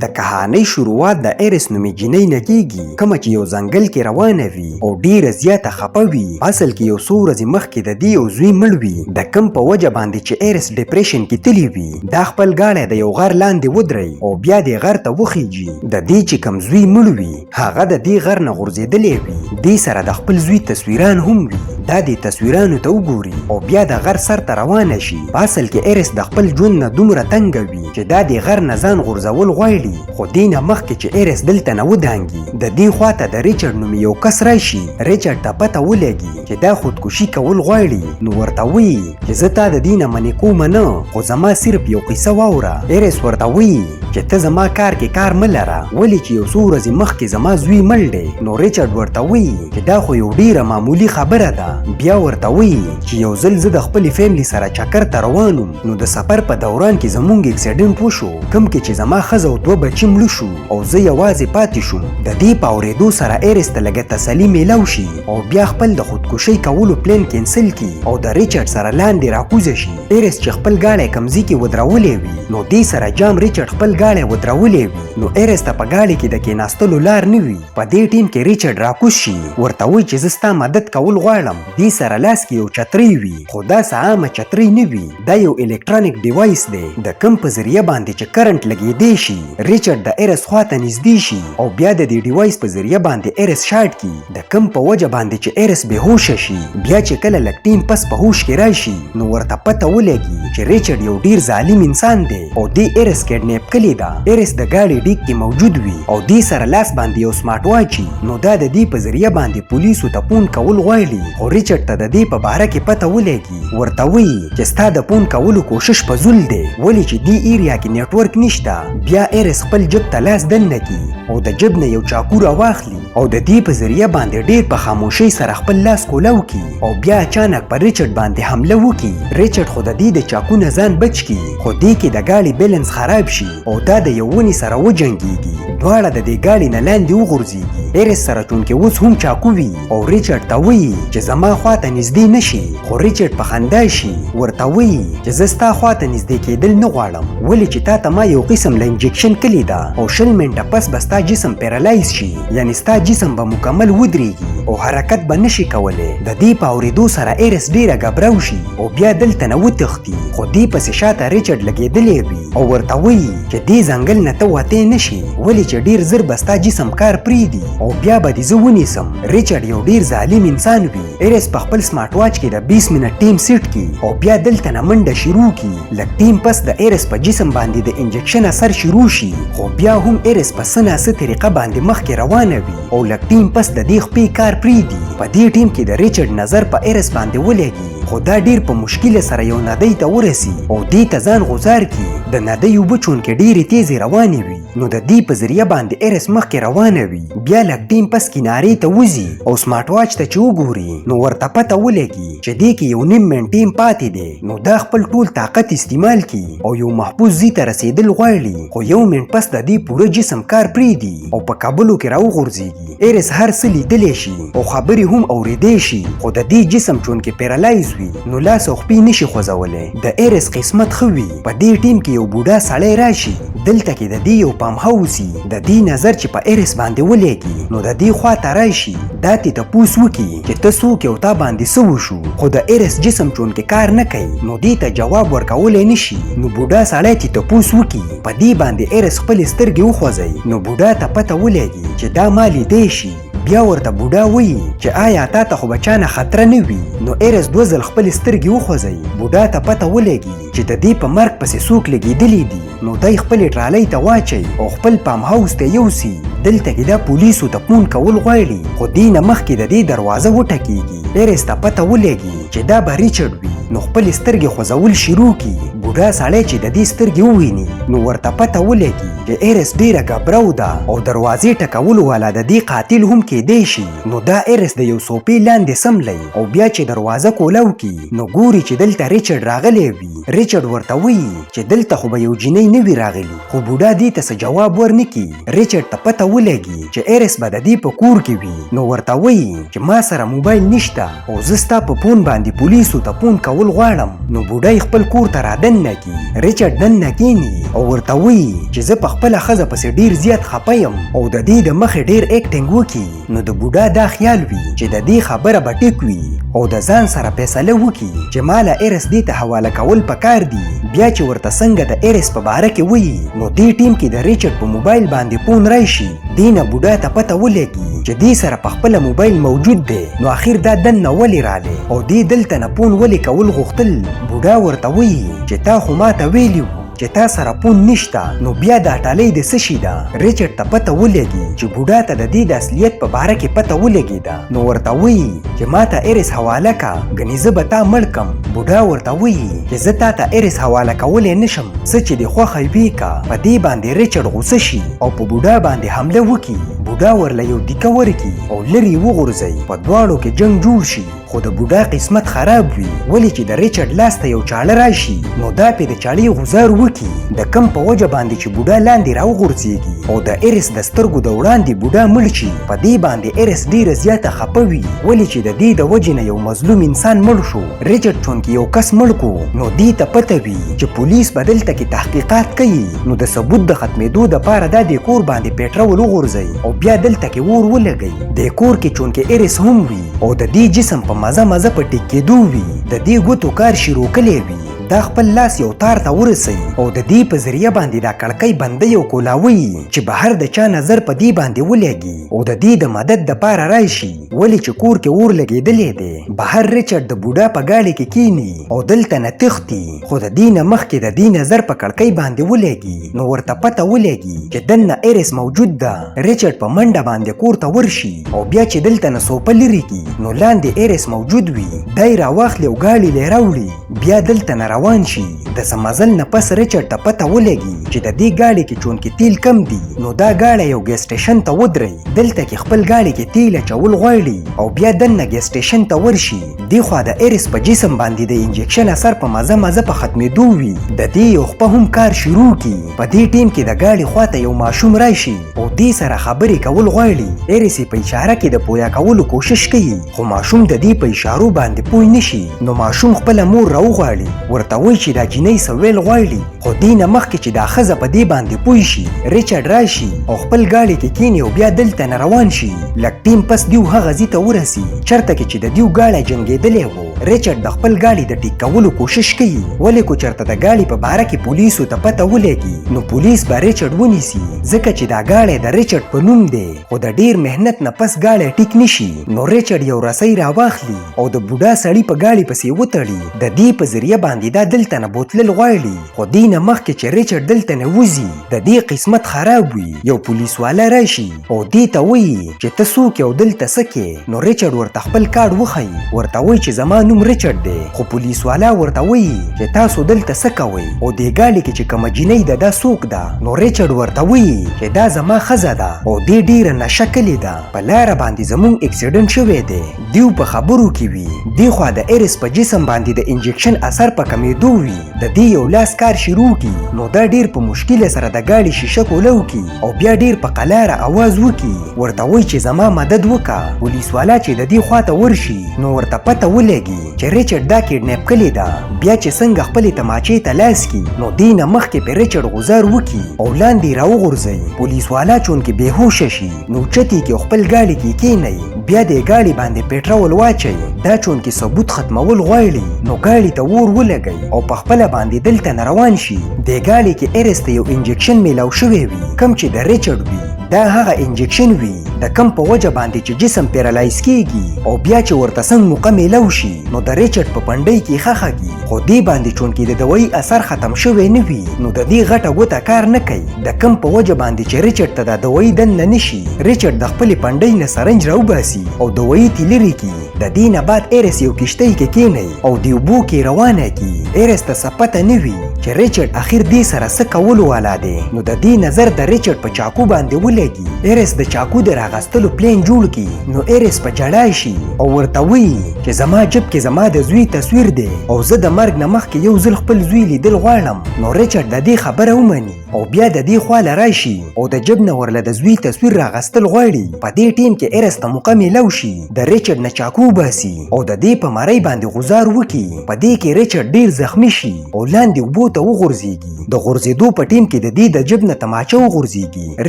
د کهانۍ شروعات د ایرس نومې جینۍ نه کیږي کومه چې یو ځنګل کې روانه وي او ډیره زیاته خفه وي. اصل کې یو څو ورځې مخکې د دې یو زوی مړ وي د کم په وجه باندې چې ایرس ډیپریشن کې تللی وي. دا خپل ګاډی د یو غر لاندې ودرئ او بیا دې غر ته وخیږي. د دې چې کم زوی مړ وي هغه د دې غر نه غورځېدلی وي. دې سره د خپل زوی تصویران هم وي. دا دې تصویرانو ته وګوري او بیا د غر سر ته روانه شي. اصل کې ایرس د خپل ژوند نه دومره تنګه وي چې دا د غر نه ځان غورځول غواړي. خو دې نه مخکې چې ایرس دلته نه ودانګي د دې خواته د ریچارډ نومې یو کس راشي. ریچارډ ته پته ولګي چې دا خودکشي کول غواړي. نو ورته وایي چې زه تا د دې نه منې کومه نه خو زما صرف یو قصه واوره. ایرس ورته وایي چې ته زما کار کې کار مه لره ولې چې یو څو ورځې مخکې زما زوی مړ دی. نو ریچارډ ورته وایي چې دا خو یو ډیره معمولي خبره ده. بیا ورته وایي چې یو ځل زه د خپلې فیملی سره چکر ته روان وم نو د سفر په دوران کې زمونږ اکسیډنټ وشو کوم کې چې زما ښځه او دوه بچي مړه شو او زه یوازې پاتې شوم. د دې په اورېدو سره ایرس ته لږه تسلي میلاو شي او بیا خپل د خودکشۍ کولو پلان کینسل کړي او د ریچارډ سره لاندې راکوزه شي. ایرس چې خپل ګاډی کمزي کې ودرولی وي نو دې سره جام ریچارډ خپل ګاډی ودرولی وي. نو ایرس ته په ګاډي کې د کېناستلو لار نه وي. په دې ټیم کې ریچارډ راکوز شي ورته وایي چې زه ستا مدد کول غواړم. دې سره لاس کې یو چترۍ وي خو دا څه عامه چترۍ نه وي. دا یو الکترونیک ډیوایس دی د کوم په ذریعه باندې چې کرنټ لګېدی شي. ریچارډ د ایرس خواته نږدې شي او بیا د دې ډیوایس په ذریعه باندې ایرس شاټ کړي د کوم په وجه باندې چې ایرس بېهوشه شي. بیا چې کله لږ ټیم پس په هوش کې راشي نو ورته پته ولګي چې ریچارډ یو ډیر ظالم انسان دی او دې ایرس کډنیپ کړې ده. ایرس د ګاډي ډیک کې موجود وي او دې سره لاس باندې یو سمارټ واچ نو دا د دې په ذریعه باندې پولیسو ته فون کول غواړي. خو ریچارډ ته د دې په باره کې پته ولګي ورته وایي چې ستا د فون کولو کوشش په زول دی ولې چې دې ایریا کې نیټورک نشته. بیا ایرس خپل جب ته لاس دننه کړي او د جب نه یو چاقو راواخلي او د دې په ذریعه باندې ډیر په خاموشۍ سره خپل لاس کولاو کړي او بیا اچانک پر ریچارډ باندې حمله وکړي. ریچارډ خو د دې د چاقو نه ځان بچ کړي خو دې کې د ګاډي بیلنس خراب شي او دا د یو ونې سره وجنګېږي. دواړه د دې ګاډي نه لاندې وغورځېږي. ایرس سره چونکې اوس هم چاقو وي او ریچارډ ته وایي چې زما خواته نږدې نه شي. خو ریچارډ په خندا شي ورته وایي چې زه ستا خواته نږدې کېدل نه غواړم ولې چې تا ته ما یو قسم له انجکشن کړې ده او 20 منټه پس به ستا جسم پیرالایز شي یعنې ستا جسم به مکمل ودرېږي او حرکت به نشي کولی. د دې په اورېدو سره ایرس ډیره ګبراو شي او بیا دلته نه وتښتي. خو دې پسې شاته ریچارډ لګېدلی وي او ورته وایي چې دې ځنګل نه ته وتی نه شي ولې چې ډیر زر به ستا جسم کار پرېږدي او بیا به دې زه ونیسم. ریچارډ یو ډیر ظالم انسان وي. ایرس په خپل سمارټ واچ کې د 20 منټ ټیم سیټ کړي او بیا دلته نه منډه شروع کړي. لږ ټیم پس د ایرس په جسم باندې د انجکشن اثر شروع شي خو بیا هم ایرس په څه ناڅه طریقه باندې مخکې روانه وي او لږ ټیم پس د دې خپې کار پرېږدي. په دې ټیم کې د ریچارډ نظر په ایرس باندې ولګي خو دا ډیر په مشکله سره یو ندۍ ته ورسي او دې ته ځان غوځار کړي. د ندۍ اوبه چونکې ډیرې تیزې روانې وي نو د دې په ذریعه باندې ایرس مخکې روانه وي. بیا لږ ټیم پس کنارې ته وځي او سمارټ واچ ته چې وګوري نو ورته پته ولګي چې دې کې یو نیم منټ ټیم پاتې دی. نو دا خپل ټول طاقت استعمال کړي او یو محفوظ ځای ته رسېدل غواړي خو یو منټ پس د دې پوره جسم کار پرېږدي او په کابلو کې راوغورځېږي. ایرس هر څه لیدلی شي او خبرې هم اورېدی شي خو د دې جسم چونکې پیرالایز وي نو لاس او خپې نشي خوځولی. د ایرس قسمت ښه وي په دې ټیم کې یو بوډا سړی راشي. دلته کې د دې یو پام هاوس د دې نظر چې په ایرس باندې ولګي نو د دې خواته راشي دا تې تپوس وکړي چې ته څوک او تا باندې څه وشو. خو د ایرس جسم چونکې کار نه کوي نو دې ته جواب ورکولی نشي. نو بوډا سړی تې تپوس وکړي. په دې باندې ایرس خپلې سترګې وخوځوي نو بوډا ته پته ولګي چې دا ما لیدی شي. بیا ورته بوډا وایي چې آیا تا ته خو بچانه خطره نه وي. نو ایرس 2 ځل خپلې سترګې وخوځوي. بوډا ته پته ولګي چې د دې په مرګ پسې څوک لګېدلی دي. نو دی خپلې ټرالۍ ته واچوي او خپل پام هاوس ته یوسي. دلته کې دا پولیسو ته فون کول غواړي خو دې نه مخکې د دې دروازه وټکېږي. ایرس ته پته ولګي چې دا به ریچارډ وي نو خپلې سترګې خوځول شروع کړي. بوډا سړی چې د دې سترګې وویني نو ورته پته ولګي چې ایرس ډیره ګبراو ده او دروازې ټکولو والا د دې قاتل هم کېدی شي. نو دا ایرس د یو صوفې لاندې سملی او بیا چې دروازه کولاو کړي نو ګوري چې دلته ریچارډ راغلی وي. ریچارډ ورته وایي چې دلته خو به یو جینۍ نه وي راغلي خو بوډا دې ته څه جواب ورنه کړي. ریچارډ ته پته ولګي چې ایرس به د دې په کور کې وي. نو ورته وایي چې ما سره موبایل نشته او زه ستا په فون باندې پولیسو ته فون کول غواړم. نو بوډای خپل کور ته رادن دننه کی. ریچارډ دننه کینی او ورته وایي چې زه په خپله ښځه پسې ډیر زیات خفه یم او د دې د مخې ډیر اکټینګ وکړي. نو د بوډا دا خیال وي چې د دې خبره به ټیک وي او د ځان سره فیصله وکړي چې ماله ایرس دې ته حواله کول پکار دي. بیا چې ورته څنګه د ایرس په باره کې وایي نو دې ټیم کې د ریچارډ په موبایل باندې فون راشي. دې نه بوډا ته پته ولګي چې دې سره په خپله موبایل موجود دی. نو اخر دا دننه ولې رالی او دې دلته نه فون ولې کول غوښتل. بوډا ورته وایي چې تا خو ماته ویلي وو چې تا سره فون نشته. نو بیا دا ټالۍ د څه شي ده؟ ریچارډ ته پته ولګي چې بوډا ته د دې د اصلیت په باره کې پته ولګېده. نو ورته وایي چې ما ته ایرس حواله که ګنې زه به تا مړ کم. بوډا ورته وایي چې زه تا ته ایرس حواله کولی نشم، څه چې دې خوښه وي که. په دې باندې ریچارډ غوسه شي او په بوډا باندې حمله وکړي. بوډا ورله یو دیکه ورکړي او لرې وغورځوي. په دواړو کې جنګ جوړ شي. خو د بوډا قسمت خراب وي ولې چې د ریچارډ لاس ته یو چاړه راشي نو دا پې د چاړې غوزار وکړي د کم په وجه باندې چې بوډا لاندې راوغورځېږي او د ایرس د سترګو د وړاندې بوډا مړ شي. په دې باندې ایرس ډیره زیاته خفه وي ولې چې د دې د وجې نه یو مظلوم انسان مړ شو. ریچارډ چونکې یو کس مړ کو نو دې ته پته وي چې پولیس به دلته کې تحقیقات کوي. نو د ثبوت د ختمېدو دپاره دا د کور باندې پیټرول وغورځوي او بیا دلته کې اور ولګوي. د کور کې چونکې ایرس هم وي او د دې جسم په مزه مزه په ټیکېدو وي. د دې ګوتو کار شروع کلی وي. دا خپل لاس یو تار ته ورسوي او د دې په ذریعه باندې دا کړکۍ بندوي او کولاوي چې بهر د چا نظر په دې باندې ولګي او د دې د مدد دپاره راشي ولې چې کور کې اور لګېدلی دی. بهر ریچارډ د بوډا په ګاډي کې کینی او دلته نه تښتي خو د دې نه مخکې د دې نظر په کړکۍ باندې ولګي نو ورته پته ولګي چې دننه ایرس موجود ده. ریچارډ په منډه باندې کور ته ورشي او بیا چې دلته نه سوپه لرې کي نو لاندې ایرس موجود وي. دی راواخلي او ګاډي لی راوړي. بیا دلته نه روان شي. د څه مزل نه پس ریچارډ ته پته ولګي چې د دې ګاډي کې چونکې تیل کم دي نو دا ګاډی یو ګیس سټیشن ته ودرئ. دلته کې خپل ګاډي کې تیل اچول غواړي او بیا دننه ګیس سټیشن ته ورشي. دې خوا د ایرس په جسم باندې د انجکشن اثر په مزه مزه په ختمېدو وي. د دې یو خپه هم کار شروع کي. په دې ټیم کې د ګاډي خواته یو ماشوم راشي او دې سره خبرې کول غواړي. ایرس په اشاره کې د پویا کولو کوشش کوي خو ماشوم د دې په اشارو باندې پوه نشي. نو ماشوم خپله مور راوغواړي ورته وایي چې دا جینۍ څه ویل غواړي خو دې نه مخکې چې دا ښځه په دې باندې پوه شي ریچارډ راشي او خپل ګاډي کې کیني او بیا دلته نه روان شي. لږ ټیم پس دیو هغه ځای ته ورسي چېرته کې چې د دیو ګاډی جنګېدلی و. ریچارډ د خپل ګاډي د ټیک کولو کوشش کوي ولې کو چېرته د ګاډي په باره کې پولیسو ته پته ولګي نو پولیس به ریچارډ ونیسي ځکه چې دا ګاډی د ریچارډ په نوم دی. خو د ډیر مهنت نه پس ګاډی ټیک نشي نو ریچارډ یو رسۍ راواخلي او د بوډا سړي په ګاډي پسې وتړي. د دې په ذریعه باندې دا دلته نه بوتلل غواړي خو دې نه مخکې چې ریچارډ دلته نه وځي د دې قسمت خراب وي. یو پولیس والا راشي او دې ته وایي چې ته څوک یې او دلته څه کې. نو ریچارډ ورته خپل کارډ وښیي ورته وایي چې زما نوم ریچارډ دی. خو پولیس والا ورته وایي چې تاسو دلته څه کوئ او دې ګاډي کې چې کومه جینۍ ده دا څوک ده. نو ریچارډ ورته وایي چې دا زما ښځه ده او دې ډیره نشه کلې ده. په لاره باندې زموږ اکسیډنټ شوی دی. دیو په خبرو کې وي. دې خوا د ایرس په جسم باندې د انجکشن اثر په کمېدو وي. د دې یو لاس کار شروع کی نو دا ډیر په مشکل سره د ګاډي شیشه کولو کی او بیا ډیر په قلاره आवाज وکي ورته وایي چې زما مدد وکا. پولیس والا چې د دې خواته ورشي نو ورته پته ولګي چې ریچارډ دا کیډنیپ کړې ده. بیا چې څنګه خپلې تماچې ته لاس کی نو دې نه مخکې پې ریچارډ غوزار وکي او لاندې راوغورځوي. پولیس والا چونکې بېهوشه شي نو چتې کې خپل ګاډي کې کینئ بیا د ګاډي باندې پیټرول واچوي. دا چونکې ثبوت ختمول غواړي نو ګاډي ته اور ولګوي او په خپله باندې دلته نه روان شي. د ګاډي کې ایرس ته یو انجکشن میلاو شوی وي کم چې د ریچارډ وي. دا هغه انجکشن وي د کم په وجه باندې چې جسم پیرالایز کیږي او بیا چې ورته څنګ موقع میلاو شي نو د ریچارډ په پنډۍ کې ښخږي. خو دې باندې چونکې د دوایي اثر ختم شوی نه وي نو د دې غټه ګوته کار نه کوي. د کم په وجه باندې چې ریچارډ ته دا دوایي دننه نشي ریچارډ د خپلې پنډۍ نه سرنج راوباسي او دوایي تې لرې کي. د دې نه بعد ایرس یو کشتۍ کې کینئ او د اوبو کې روانه کي. ایرس ته څه پته نه وي چې ریچارډ اخر دې سره څه کولو والا دی. نو د دې نظر د ریچارډ په چاقو باندې ولګي ولګي ایرس د چاقو د راغستلو پلان جوړ کړي نو ایرس په جړای شي او ورته وایي چې زما جب کې زما د زوی تصویر دی او زه د مرګ نه مخکې یو ځل خپل زوی لیدل غواړم نو ریچارډ د دې خبره ومني او بیا د دې خواله راشي او د جب نه ورله د زوی تصویر راغستل غواړي په دې ټیم کې ایرس ته موقع میلاو شي د ریچارډ نه چاقو باسي او د دې په مرۍ باندې غزار وکړي په دې کې ریچارډ ډیر زخمی شي او لاندې اوبو ته وغورځيږي د غورځېدو په ټیم کې د دې د جب نه تماچه وغورځيږي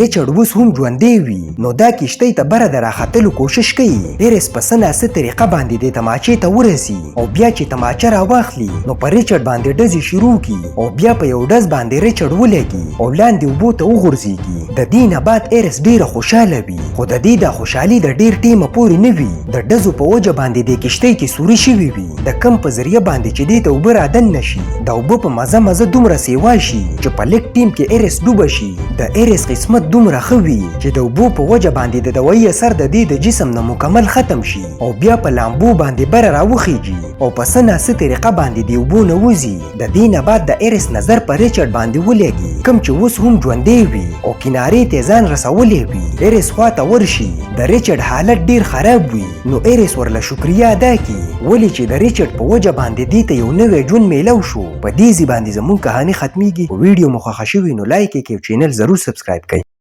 ریچارډ اوس هم ژوندی وي نو دا کښتۍ ته بره د راختلو کوشش کوي ایرس په څه ناسه طریقه باندې د تماچې ته ورسي او بیا چې تماچه راواخلي نو په ریچارډ باندې ډزې شروع کړي او بیا په یو ډز باندې ریچارډ ولګي او لاندې اوبو ته وغورځيږي د دې نه بعد ایرس ډیره خوشحاله وي خو د دې د خوشحالي د ډیر ټیمه پورې نه وي د ډزو په وجه باندې د کښتۍ کې سوري شوي وي د کم په ذریعه باندې چې دې ته اوبه رادن نشي د اوبه په مزه مزه دومره سیوا شي چې په لیک ټیم کې ایرس ډوبه شي د ایرس قسمت دومره ښه وي چې د اوبو په وجه باندې د دوایي اثر د دې د جسم نه مکمل ختم شي او بیا په لامبو باندې بره راوخیږي او په څه ناسه طریقه باندې د اوبو نه وځي د دې نه بعد د ایرس نظر په ریچارډ باندې ولګي کوم چې اوس هم ژوندی وي او کنارې ته ځان رسولی وي ایرس خواته ورشي د ریچارډ حالت ډیر خراب وي نو ایرس ورله شکریا ادا کړي ولې چې د ریچارډ په وجه باندې دې ته یو نوی ژوند میلاو شو په دې ځای باندې زموږ کهاني ختمیږي ویډیو مو خوښه شوې نو لایک یې کړئ او چینل ضرور سبسکرایب کړئ